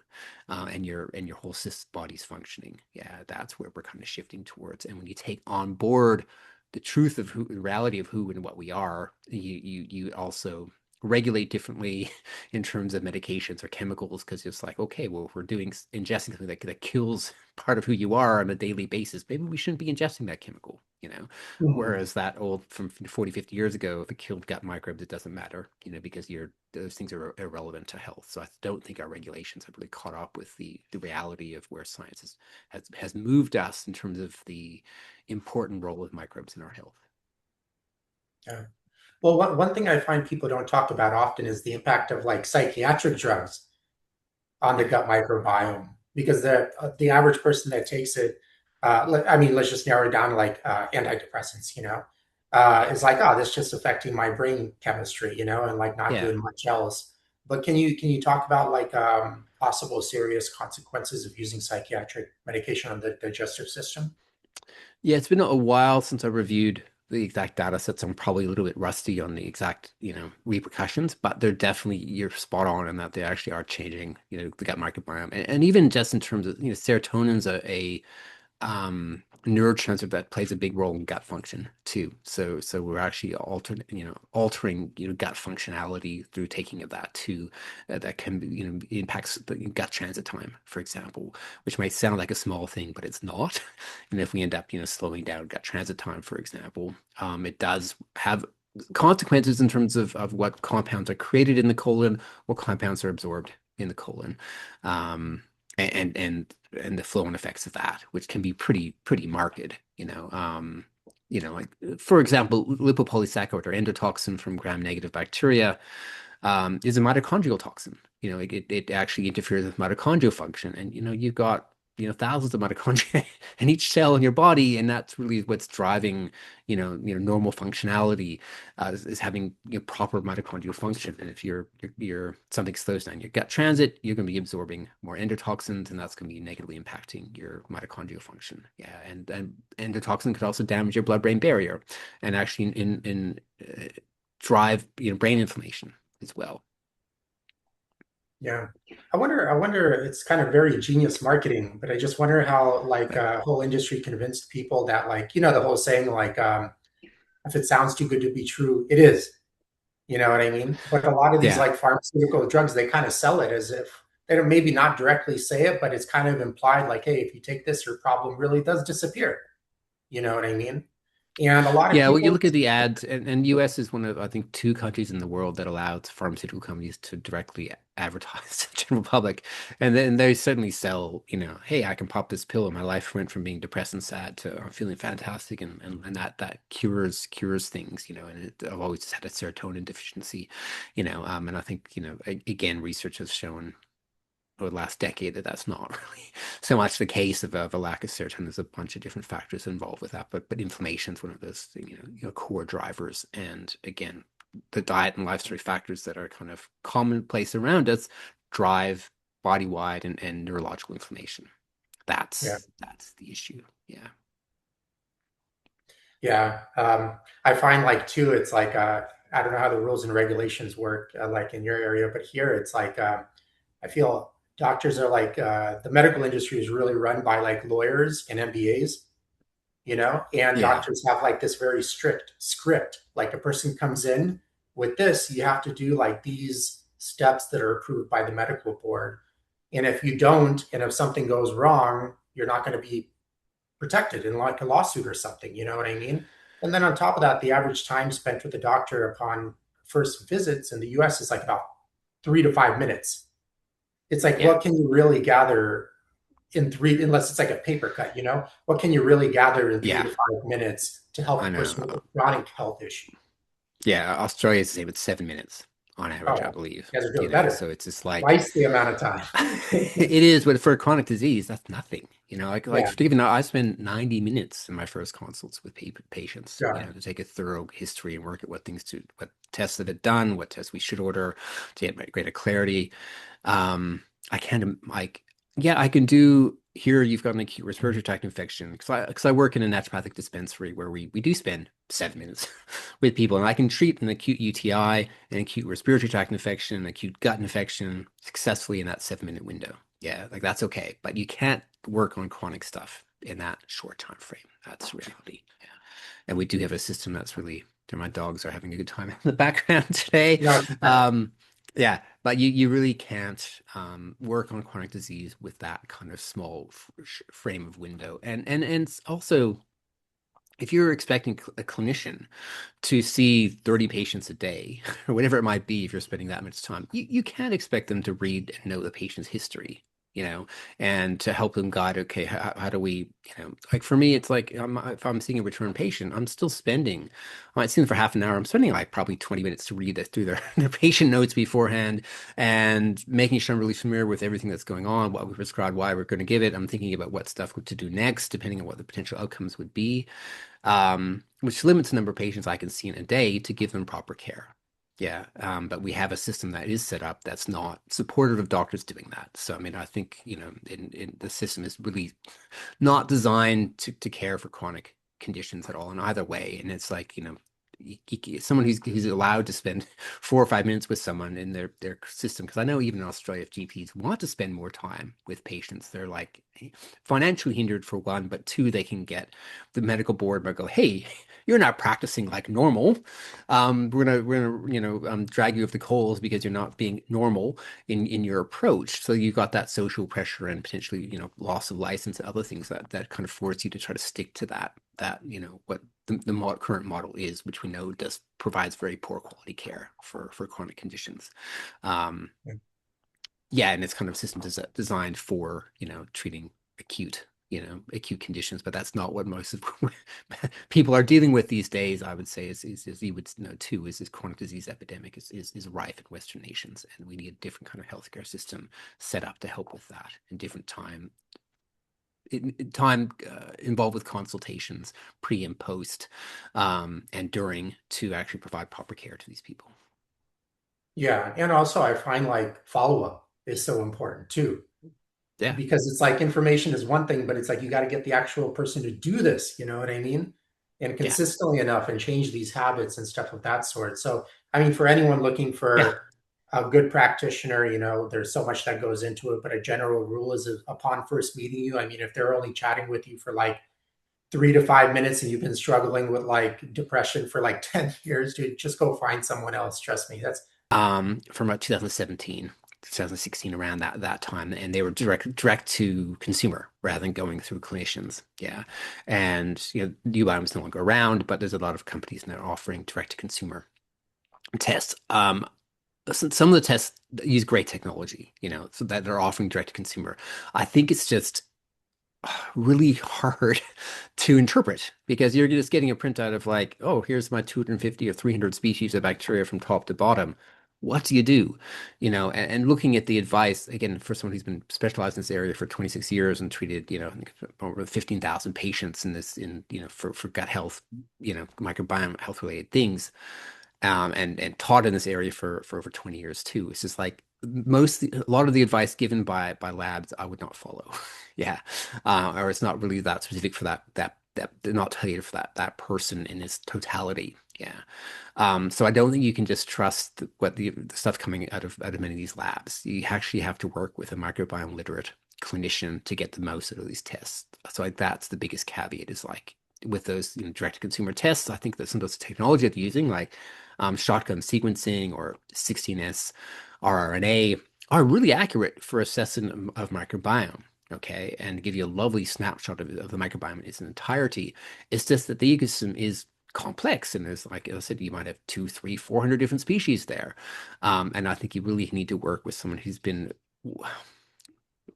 and your whole body's functioning. Yeah, that's where we're kind of shifting towards. And when you take on board the truth of the reality of who and what we are, you also regulate differently in terms of medications or chemicals, because it's like, okay, well, if we're ingesting something that kills part of who you are on a daily basis, maybe we shouldn't be ingesting that chemical. Mhm. Whereas that old from 40, 50 years ago, if it killed gut microbes, it doesn't matter, because those things are irrelevant to health. So I don't think our regulations have really caught up with the reality of where science has moved us in terms of the important role of microbes in our health. Yeah. Well, one thing I find people don't talk about often is the impact of like psychiatric drugs on the Yeah. gut microbiome, because the average person that takes it, I mean, let's just narrow it down to like antidepressants, Yeah. is like, oh, this just affecting my brain chemistry, and like not Yeah. doing much else. But can you talk about like possible serious consequences of using psychiatric medication on the digestive system? Yeah, it's been a while since I reviewed the exact data sets. I'm probably a little bit rusty on the exact, repercussions, but they're definitely, you're spot on in that they actually are changing, the gut microbiome. And even just in terms of, serotonin's a neurotransmitter that plays a big role in gut function too. So we're actually altering gut functionality through taking of that too. That can be, impacts the gut transit time, for example, which might sound like a small thing, but it's not. And if we end up slowing down gut transit time, for example, it does have consequences in terms of what compounds are created in the colon, what compounds are absorbed in the colon. Um, and the flow and effects of that, which can be pretty marked, like for example, lipopolysaccharide or endotoxin from gram-negative bacteria is a mitochondrial toxin. It actually interferes with mitochondrial function, and you've got thousands of mitochondria in each cell in your body, and that's really what's driving normal functionality is having proper mitochondrial function. And if you're something slows down your gut transit, you're going to be absorbing more endotoxins, and that's going to be negatively impacting your mitochondrial function. Yeah, and endotoxin could also damage your blood-brain barrier, and actually drive brain inflammation as well. Yeah. I wonder, it's kind of very genius marketing, but I just wonder how like Right. a whole industry convinced people that like, the whole saying like if it sounds too good to be true, it is. You know what I mean? But a lot of these Yeah. like pharmaceutical drugs, they kind of sell it as if they don't maybe not directly say it, but it's kind of implied like, hey, if you take this, your problem really does disappear. You know what I mean? And a lot of Yeah, well, you people, look at the ads, and US is one of, I think, two countries in the world that allows pharmaceutical companies to directly advertise to the general public. And then they certainly sell, hey, I can pop this pill and my life went from being depressed and sad to I'm feeling fantastic, and that cures things, and I've always just had a serotonin deficiency, and I think, again, research has shown over the last decade that that's not really so much the case of a lack of serotonin. There's a bunch of different factors involved with that, but inflammation is one of those core drivers. And again, the diet and lifestyle factors that are kind of commonplace around us drive body-wide and neurological inflammation. yeah, That's the issue. Yeah. yeah. I find like too, it's like I don't know how the rules and regulations work like in your area, but here it's like I feel doctors are like the medical industry is really run by like lawyers and MBAs, and Yeah. doctors have like this very strict script. Like a person comes in with this, you have to do like these steps that are approved by the medical board. And if you don't, and if something goes wrong, you're not going to be protected in like a lawsuit or something. You know what I mean? And then on top of that, the average time spent with the doctor upon first visits in the US is like about 3 to 5 minutes. It's like, Yeah. what can you really gather in three, unless it's like a paper cut, what can you really gather in three Yeah. to 5 minutes to help I a person know. with a chronic health issue? Yeah. Australia is the same. It's 7 minutes on average, I Oh, believe. you guys are doing better. So it's just like Twice the amount of time. it is, but for a chronic disease, that's nothing. Like Yeah, Stephen, I spent 90 minutes in my first consults with patients, God. to take a thorough history and work at what tests that had done, what tests we should order to get greater clarity. I can't like, yeah, I can do here. You've got an acute respiratory tract infection because I work in a naturopathic dispensary where we do spend 7 minutes with people, and I can treat an acute UTI, an acute respiratory tract infection, an acute gut infection successfully in that 7 minute window. Yeah, like that's okay, but you can't work on chronic stuff in that short time frame. That's reality. Yeah, and we do have a system that's really. My dogs are having a good time in the background today. No, Um, yeah, but you really can't work on chronic disease with that kind of small frame of window. And also, if you're expecting a clinician to see 30 patients a day, or whatever it might be, if you're spending that much time, you can't expect them to read and know the patient's history, and to help them guide, okay, how do we, like for me, it's like if I'm seeing a return patient, I'm still spending, I might see them for half an hour. I'm spending like probably 20 minutes to read through their patient notes beforehand and making sure I'm really familiar with everything that's going on, what we prescribed, why we're going to give it. I'm thinking about what stuff to do next, depending on what the potential outcomes would be, which limits the number of patients I can see in a day to give them proper care. Yeah, but we have a system that is set up that's not supportive of doctors doing that. So, I mean, I think, the system is really not designed to care for chronic conditions at all in either way. And it's like, someone who's allowed to spend 4 or 5 minutes with someone in their system. Because I know even in Australia, if GPs want to spend more time with patients, they're like financially hindered for one, but two, they can get the medical board might go, hey, you're not practicing like normal. We're gonna drag you off the coals because you're not being normal in your approach. So you've got that social pressure and potentially loss of license and other things that kind of force you to try to stick to that what the current model is, which we know does provides very poor quality care for chronic conditions. Um, Yeah, and it's kind of system designed for, treating acute conditions, but that's not what most of people are dealing with these days. I would say is you would know too, is this chronic disease epidemic is rife in Western nations, and we need a different kind of healthcare system set up to help with that, and different time involved with consultations pre and post, and during, to actually provide proper care to these people. Yeah, and also I find like follow-up is so important too, Yeah, because it's like information is one thing, but it's like you got to get the actual person to do this, you know what I mean? And yeah, consistently enough and change these habits and stuff of that sort. So, I mean, for anyone looking yeah. for a good practitioner, there's so much that goes into it, but a general rule is upon first meeting you, I mean, if they're only chatting with you for like 3 to 5 minutes and you've been struggling with like depression for like 10 years, dude, just go find someone else. Trust me. That's From about 2017, 2016, around that time, and they were direct to consumer rather than going through clinicians. Yeah, and UIM is no longer around, but there's a lot of companies now offering direct to consumer tests. Some of the tests use great technology, so that they're offering direct to consumer. I think it's just really hard to interpret because you're just getting a printout of like, oh, here's my 250 or 300 species of bacteria from top to bottom. What do you do? And looking at the advice, again, for someone who's been specialized in this area for 26 years and treated, I think over 15,000 patients in this, for gut health, microbiome health related things, and taught in this area for over 20 years too. It's just like a lot of the advice given by labs I would not follow. Yeah, or it's not really that specific for that they're not tailored for that person in its totality. Yeah, so I don't think you can just trust what the stuff coming out of many of these labs. You actually have to work with a microbiome literate clinician to get the most out of these tests. So like that's the biggest caveat is like with those direct to consumer tests. I think that some of those technology they're using, like shotgun sequencing or 16S rRNA, are really accurate for assessing of microbiome. Okay, and give you a lovely snapshot of the microbiome in its entirety. It's just that the ecosystem is complex, and there's, like I said, you might have 2, 3, 400 different species there, and I think you really need to work with someone who's been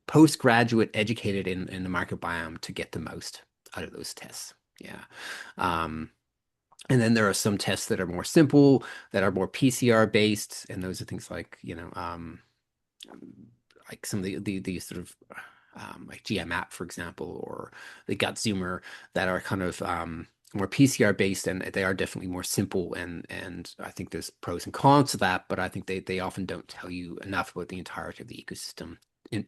postgraduate educated in the microbiome to get the most out of those tests. Yeah. Um, and then there are some tests that are more simple, that are more PCR based, and those are things like, like some of the sort of like GMAP, for example, or the gut zoomer, that are kind of more PCR based, and they are definitely more simple. And I think there's pros and cons to that, but I think they often don't tell you enough about the entirety of the ecosystem.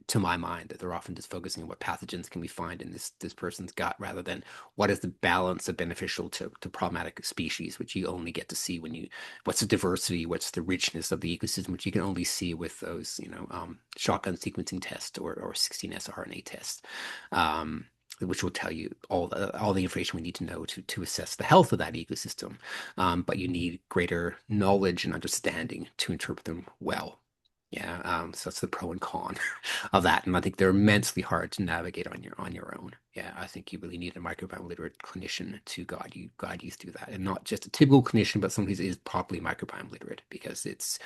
To my mind, that they're often just focusing on what pathogens can we find in this person's gut, rather than what is the balance of beneficial to problematic species, which you only get to see when what's the diversity, what's the richness of the ecosystem, which you can only see with those, shotgun sequencing tests or 16S RNA tests, which will tell you all the information we need to know to assess the health of that ecosystem. But you need greater knowledge and understanding to interpret them well. Yeah, so that's the pro and con of that, and I think they're immensely hard to navigate on your own. Yeah, I think you really need a microbiome literate clinician to guide you through that, and not just a typical clinician, but someone who is properly microbiome literate, because it's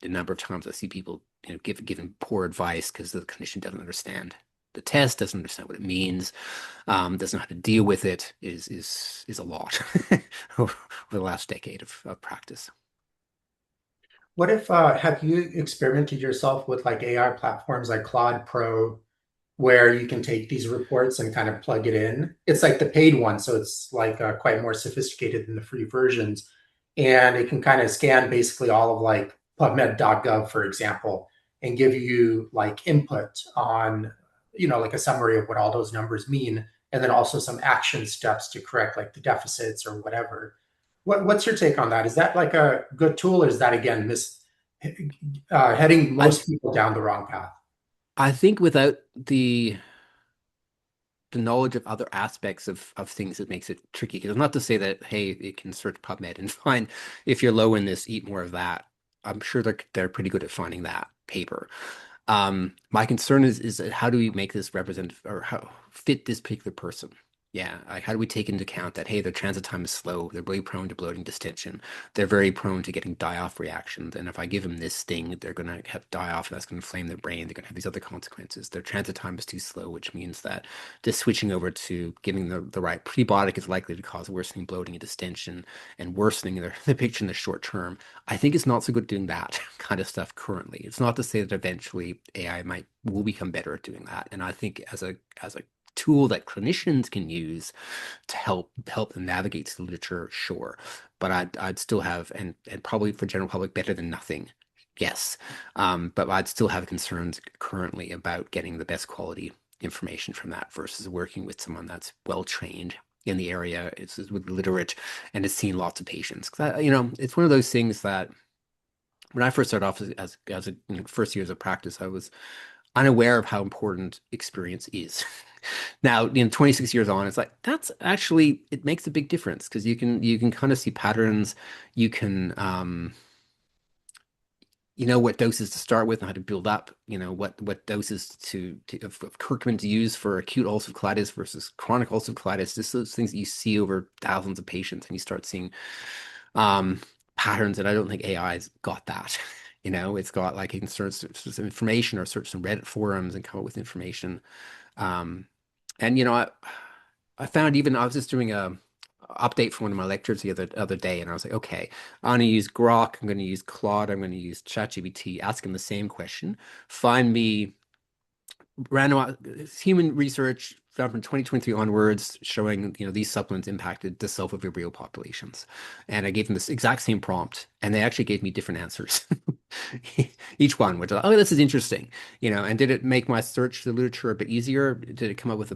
the number of times I see people given poor advice because the clinician doesn't understand the test, doesn't understand what it means, doesn't know how to deal with it, is a lot over the last decade of practice. what if have you experimented yourself with like AI platforms like Claude Pro where you can take these reports and kind of plug it in? It's like the paid one, so it's like quite more sophisticated than the free versions. And it can kind of scan basically all of like PubMed.gov, for example, and give you like input on, like a summary of what all those numbers mean, and then also some action steps to correct like the deficits or whatever. What's your take on that? Is that like a good tool, or is that again heading I most people down the wrong path? I think without the knowledge of other aspects of things, that makes it tricky. Because not to say that, hey, it can search PubMed and find, if you're low in this, eat more of that. I'm sure they're pretty good at finding that paper. My concern is how do we make this representative, or how fit this particular person? Yeah, like how do we take into account that, hey, their transit time is slow, they're really prone to bloating distension, they're very prone to getting die-off reactions, and if I give them this thing, they're going to have die-off, and that's going to inflame their brain, they're going to have these other consequences. Their transit time is too slow, which means that just switching over to giving the right prebiotic is likely to cause worsening bloating and distension and worsening the picture in the short term. I think it's not so good doing that kind of stuff currently. It's not to say that eventually AI will become better at doing that, and I think as a tool that clinicians can use to help them navigate the literature, sure. But I'd still have and probably for general public better than nothing. Yes. But I'd still have concerns currently about getting the best quality information from that versus working with someone that's well trained in the area, is with literate and has seen lots of patients. 'Cause it's one of those things that when I first started off as a first years of practice, I was unaware of how important experience is. Now, 26 years on, it's like that's actually it makes a big difference because you can kind of see patterns. You can you know what doses to start with and how to build up. You know what doses of curcumin to use for acute ulcerative colitis versus chronic ulcerative colitis. Just those things that you see over thousands of patients, and you start seeing um, patterns. And I don't think AI's got that. It's got like it can search some information or search some Reddit forums and come up with information. Um, and I found even I was just doing a update for one of my lectures the other day, and I was like, okay, I'm going to use Grok, I'm going to use Claude, I'm going to use ChatGPT, ask him the same question, find me random human research found from 2023 onwards showing these supplements impacted the self-vibrio populations, and I gave them this exact same prompt, and they actually gave me different answers. Each one, which oh, this is interesting, and did it make my search the literature a bit easier? Did it come up with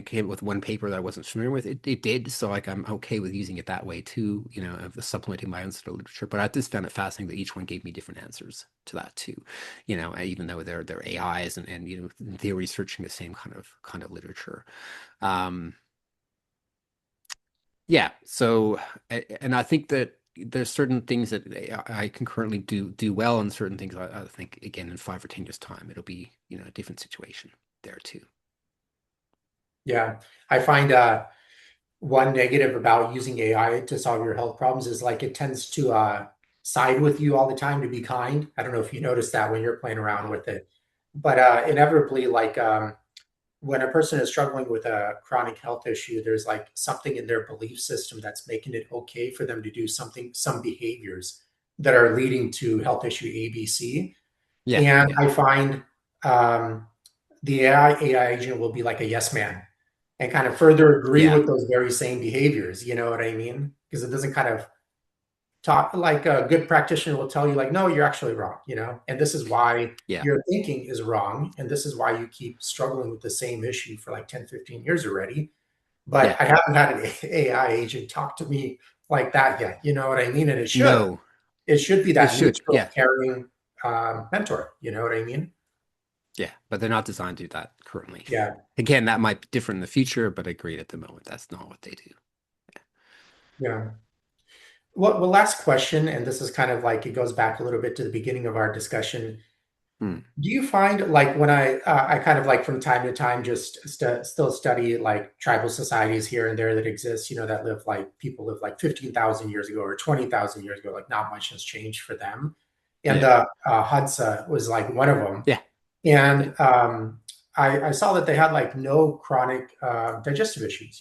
came up with one paper that I wasn't familiar with? It did, so like I'm okay with using it that way too, of supplementing my own sort of literature. But I just found it fascinating that each one gave me different answers to that too, even though they're AIs and they're researching the same kind of literature. Um, yeah, so and I think that there's certain things that I can currently do well, and certain things I think again in 5 or 10 years time it'll be a different situation there too. Yeah, I find one negative about using AI to solve your health problems is like it tends to side with you all the time to be kind. I don't know if you notice that when you're playing around with it, but inevitably, like when a person is struggling with a chronic health issue, there's like something in their belief system that's making it okay for them to do some behaviors that are leading to health issue ABC. Yeah, And yeah, I find um, the AI agent will be like a yes man and kind of further agree yeah, with those very same behaviors. You know what I mean? Because it doesn't kind of talk like a good practitioner will tell you, like, no, you're actually wrong, and this is why yeah, your thinking is wrong. And this is why you keep struggling with the same issue for like 10, 15 years already. But yeah. I haven't had an AI agent talk to me like that yet. You know what I mean? And it should. No, It should be it that should. neutral, Yeah, caring mentor. You know what I mean? yeah, but they're not designed to do that currently. Yeah. Again, that might be different in the future, but agreed at the moment that's not what they do. Yeah. Well, last question, and this is kind of like it goes back a little bit to the beginning of our discussion. Hmm. Do you find like when I kind of like from time to time just still study like tribal societies here and there that exist, that live like people live like 15,000 years ago or 20,000 years ago, like not much has changed for them. And Yeah, the Hadza was like one of them. yeah, yeah, And I saw that they had like no chronic digestive issues,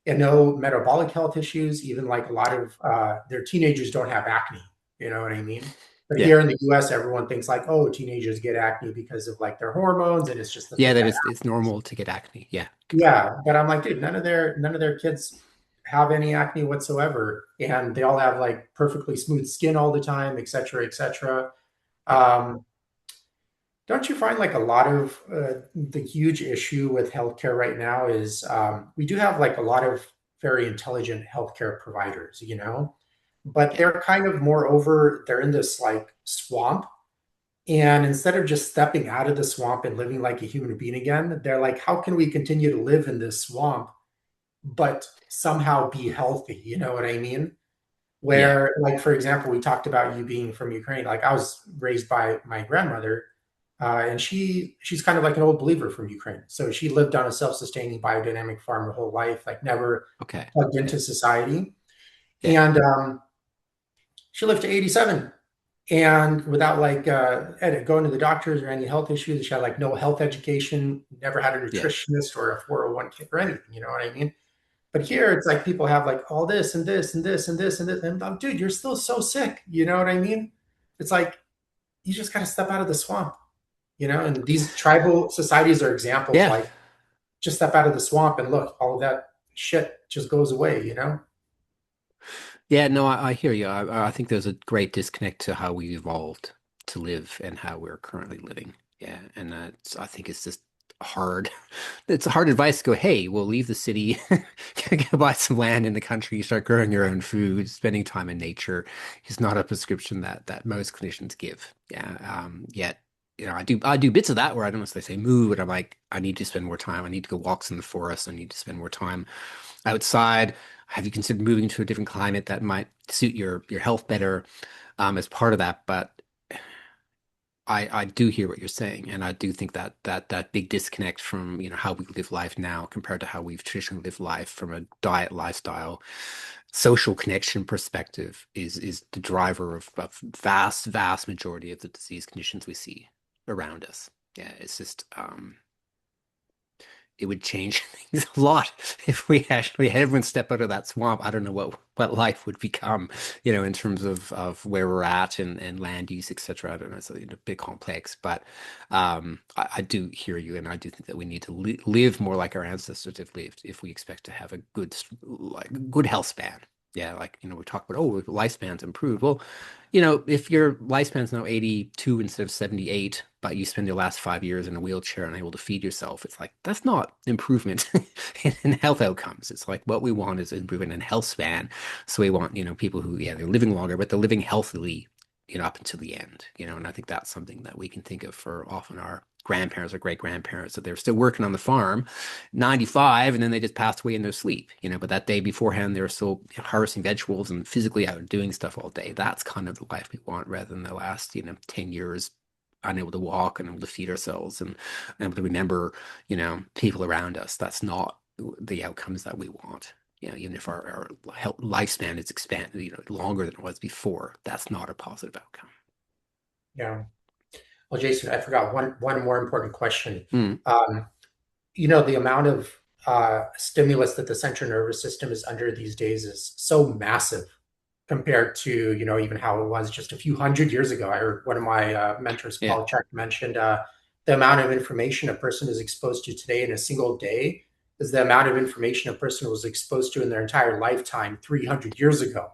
and no metabolic health issues. Even like a lot of their teenagers don't have acne. You know what I mean? But yeah. here in the U.S., everyone thinks like, oh, teenagers get acne because of like their hormones, and it's just the Yeah, thing that that it's happens. normal to get acne. Yeah, Yeah, completely. but I'm like, dude, none of their kids have any acne whatsoever, and they all have like perfectly smooth skin all the time, et cetera, et cetera. Yeah, Um, don't you find like a lot of the huge issue with healthcare right now is we do have like a lot of very intelligent healthcare providers, but yeah, they're kind of moreover, they're in this like swamp. And instead of just stepping out of the swamp and living like a human being again, they're like, how can we continue to live in this swamp, but somehow be healthy? You know what I mean? yeah, Where, like, for example, we talked about you being from Ukraine. Like, I was raised by my grandmother, And she's kind of like an old believer from Ukraine. So she lived on a self-sustaining biodynamic farm her whole life, like never Okay. plugged Yeah. into society. Yeah. And she lived to 87 and without like going to the doctors or any health issues. She had like no health education, never had a Yeah. nutritionist or a 401k or anything. You know what I mean? But here it's like people have like all this and this and this and this and this. And I'm, dude, you're still so sick. You know what I mean? It's like you just got to step out of the swamp, you know? And these tribal societies are examples Yeah. like just step out of the swamp and look, all of that shit just goes away, you know? Yeah, no, I hear you. I think there's a great disconnect to how we evolved to live and how we're currently living. Yeah, and I think it's just hard. It's a hard advice to go, hey, we'll leave the city, go buy some land in the country, start growing your own food, spending time in nature is not a prescription that most clinicians give. Yeah, yet, I do bits of that where I don't necessarily say move, but I'm like, I need to spend more time. I need to go walks in the forest. I need to spend more time outside. Have you considered moving to a different climate that might suit your health better as part of that? But I do hear what you're saying, and I do think that big disconnect from how we live life now compared to how we've traditionally lived life from a diet, lifestyle, social connection perspective is the driver of vast majority of the disease conditions we see around us. Yeah, it's just it would change things a lot if we actually had everyone step out of that swamp. I don't know what life would become, in terms of where we're at and land use, etc. I don't know. It's a bit complex, but I do hear you, and I do think that we need to live more like our ancestors have lived if we expect to have a good health span. Yeah, like we talk about, oh, lifespan's improved. Well, if your lifespan's now 82 instead of 78, but you spend your last 5 years in a wheelchair and able to feed yourself, it's like that's not improvement in health outcomes. It's like what we want is improvement in health span. So we want, people who, yeah, they're living longer, but they're living healthily, up until the end, and I think that's something that we can think of for often our grandparents or great grandparents that they're still working on the farm 95 and then they just passed away in their sleep, but that day beforehand they were still harvesting vegetables and physically out doing stuff all day. That's kind of the life we want rather than the last 10 years unable to walk and able to feed ourselves and able to remember people around us. That's not the outcomes that we want. Even if our health lifespan is expanded longer than it was before, that's not a positive outcome. Yeah. Well, Jason, I forgot one more important question. Mm, Um, the amount of stimulus that the central nervous system is under these days is so massive compared to, even how it was just a few hundred years ago. I heard one of my mentors, yeah. Paul Chek, mentioned the amount of information a person is exposed to today in a single day is the amount of information a person was exposed to in their entire lifetime 300 years ago.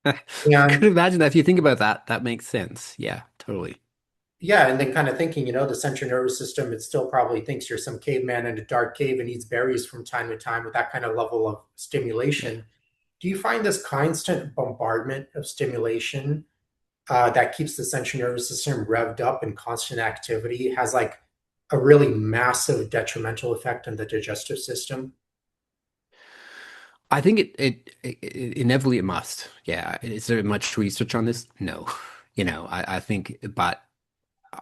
Could And imagine that if you think about that, that makes sense. Yeah, totally. yeah, and then kind of thinking, the central nervous system, it still probably thinks you're some caveman in a dark cave and eats berries from time to time with that kind of level of Yeah. stimulation. Do you find this constant bombardment of stimulation that keeps the central nervous system revved up and constant activity has like a really massive detrimental effect on the digestive system? I think it inevitably it must. Yeah. Is there much research on this? No. I think, but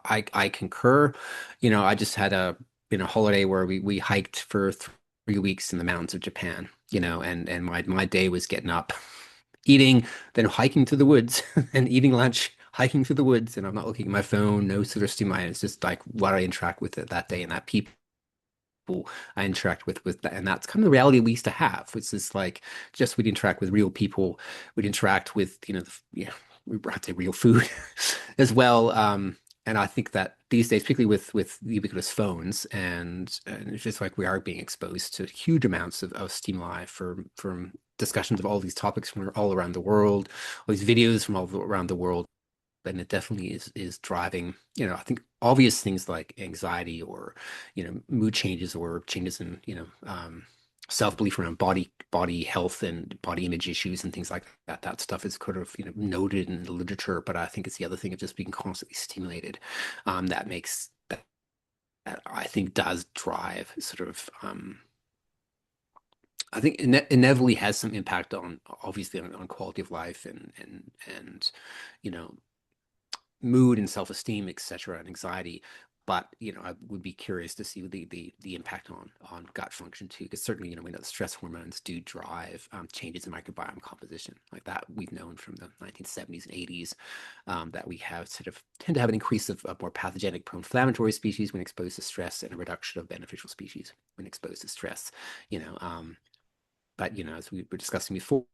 I concur. I just had a holiday where we hiked for 3 weeks in the mountains of Japan, and my day was getting up, eating, then hiking through the woods and eating lunch, hiking through the woods, and I'm not looking at my phone, no sort of stimuli. It's just like what I interact with it that day and that people I interact with that, and that's kind of the reality we used to have. It's just like just we'd interact with real people, we'd interact with we brought to real food as well. And I think that these days, particularly with ubiquitous phones, and it's just like we are being exposed to huge amounts of stimuli from discussions of all these topics from all around the world, all these videos from all around the world, and it definitely is driving, I think obvious things like anxiety or, mood changes or changes in, self-belief around body health and body image issues and things like that. That stuff is kind of, noted in the literature, but I think it's the other thing of just being constantly stimulated, that makes that I think does drive sort of I think inevitably has some impact on obviously on quality of life and you know mood and self-esteem, etc., and anxiety. But I would be curious to see the impact on gut function too, because certainly we know that stress hormones do drive changes in microbiome composition, like that we've known from the 1970s and 80s, that we have sort of tend to have an increase of more pathogenic pro-inflammatory species when exposed to stress, and a reduction of beneficial species when exposed to stress. You know, but as we were discussing before,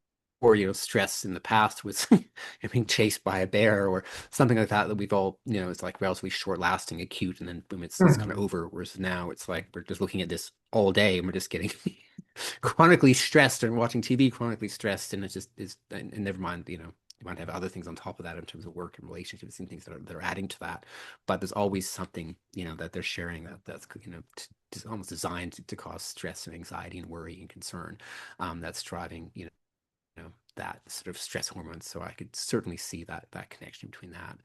stress in the past was being chased by a bear or something like that we've all, it's like relatively short lasting, acute, and then boom, it's kind of Mhm. over. Whereas now it's like we're just looking at this all day and we're just getting chronically stressed and watching TV chronically stressed, and it's just is and never mind, you might have other things on top of that in terms of work and relationships and things that are adding to that. But there's always something, that they're sharing that's almost designed to cause stress and anxiety and worry and concern, that's driving, that sort of stress hormones. So I could certainly see that connection between that.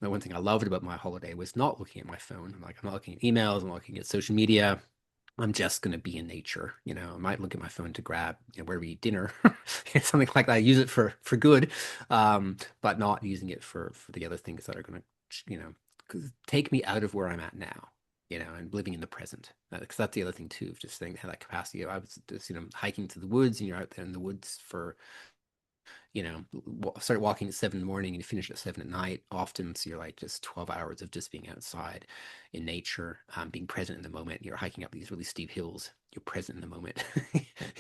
The one thing I loved about my holiday was not looking at my phone. I'm not looking at emails, I'm not looking at social media. I'm just going to be in nature. I might look at my phone to grab, where we eat dinner, something like that. I use it for good, but not using it for the other things that are going to, take me out of where I'm at now, and living in the present. Because that's the other thing too, of just saying have that capacity. I was just, hiking to the woods, and you're out there in the woods for, start walking at 7 in the morning and you finish at 7 at night often. So you're like just 12 hours of just being outside in nature, being present in the moment. You're hiking up these really steep hills. You're present in the moment.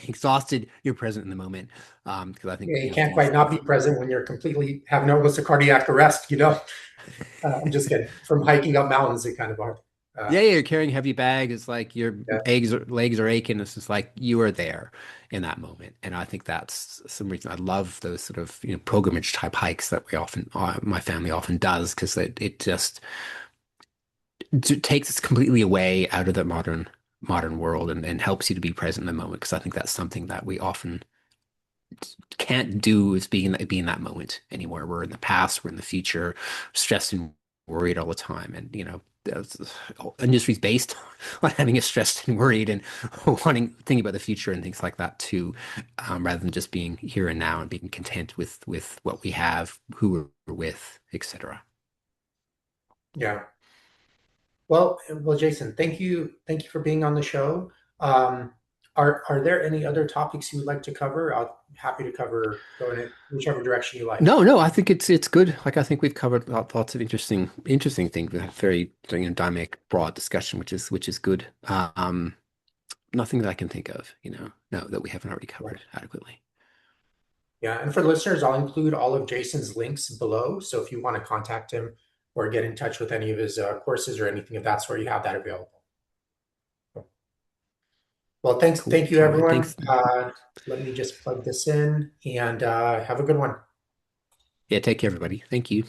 Exhausted, you're present in the moment. Because I think, Yeah, you can't quite not these be present when you're completely having almost a cardiac arrest. I'm just kidding. From hiking up mountains, it kind of are. Uh, yeah, you're carrying a heavy bag. It's like your yeah, legs are aching. It's just like you are there in that moment. And I think that's some reason I love those sort of, pilgrimage type hikes that my family often does, because it just takes us completely away out of the modern world, and helps you to be present in the moment. Because I think that's something that we often can't do, is be in that moment anymore. We're in the past, we're in the future, stressed and worried all the time. And industry's based on having us stressed and worried and thinking about the future and things like that too, rather than just being here and now and being content with what we have, who we're with, etc. yeah. Well, Jason, thank you for being on the show. Are there any other topics you would like to cover? I'm happy to go in it whichever direction you like. No, I think it's good. Like I think we've covered lots of interesting things. We had a very, dynamic, broad discussion, which is good. Nothing that I can think of, no, that we haven't already Yeah. covered adequately. Yeah, and for listeners, I'll include all of Jason's links below. So if you want to contact him or get in touch with any of his courses or anything of that sort, you have that available. Well, Cool. thank you, All right. everyone. Thanks. Let me just plug this in and have a good one. Yeah, take care, everybody. Thank you.